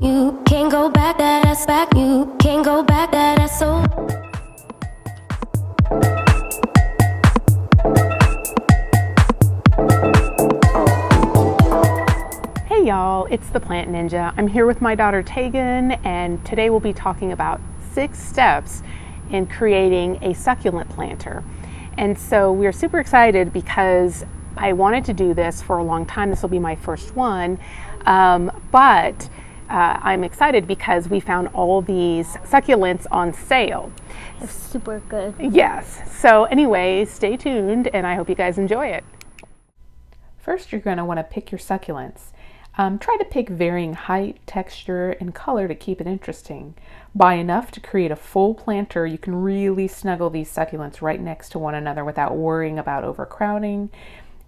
You can't go back, that ass back. You can't go back, that ass so. Hey y'all, it's the Plant Ninja. I'm here with my daughter Tegan, and today we'll be talking about 6 steps in creating a succulent planter. And so we're super excited because I wanted to do this for a long time. This will be my first one, but I'm excited because we found all these succulents on sale. It's super good. Yes. So anyway, stay tuned and I hope you guys enjoy it. First, you're going to want to pick your succulents. Try to pick varying height, texture, and color to keep it interesting. Buy enough to create a full planter. You can really snuggle these succulents right next to one another without worrying about overcrowding.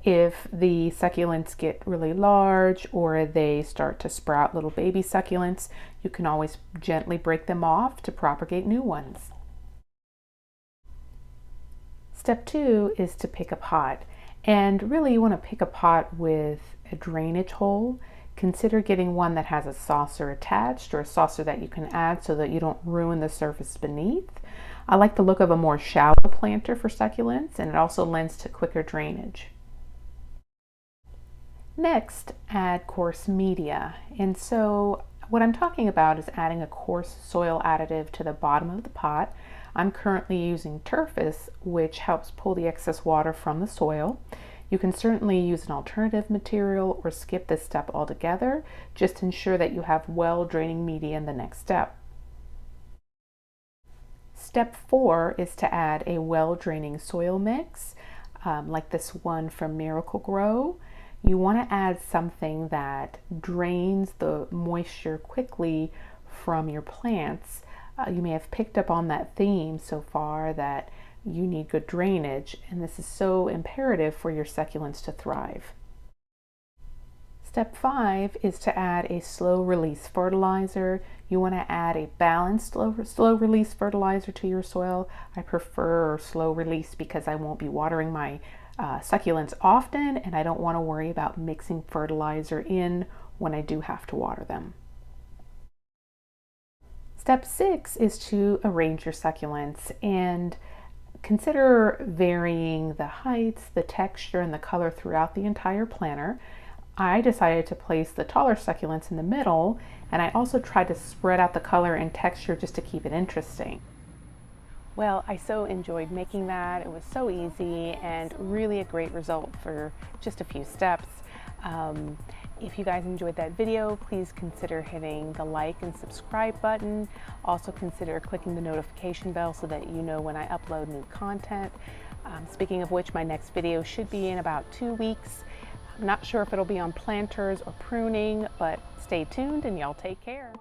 If the succulents get really large or they start to sprout little baby succulents, you can always gently break them off to propagate new ones. Step 2 is to pick a pot. And really you want to pick a pot with a drainage hole. Consider getting one that has a saucer attached or a saucer that you can add so that you don't ruin the surface beneath. I like the look of a more shallow planter for succulents, and it also lends to quicker drainage. Next, add coarse media. And so what I'm talking about is adding a coarse soil additive to the bottom of the pot. I'm currently using Turfus, which helps pull the excess water from the soil. You can certainly use an alternative material or skip this step altogether. Just ensure that you have well draining media in the next step. Step 4 is to add a well draining soil mix, like this one from Miracle Grow. You want to add something that drains the moisture quickly from your plants. You may have picked up on that theme so far that you need good drainage, and this is so imperative for your succulents to thrive. Step 5 is to add a slow release fertilizer. You want to add a balanced slow release fertilizer to your soil. I prefer slow release because I won't be watering my succulents often, and I don't want to worry about mixing fertilizer in when I do have to water them. Step 6 is to arrange your succulents, and consider varying the heights, the texture, and the color throughout the entire planter. I decided to place the taller succulents in the middle, and I also tried to spread out the color and texture just to keep it interesting. Well, I so enjoyed making that. It was so easy and really a great result for just a few steps. If you guys enjoyed that video, please consider hitting the like and subscribe button. Also consider clicking the notification bell so that you know when I upload new content. Speaking of which, my next video should be in about 2 weeks. I'm not sure if it'll be on planters or pruning, but stay tuned and y'all take care.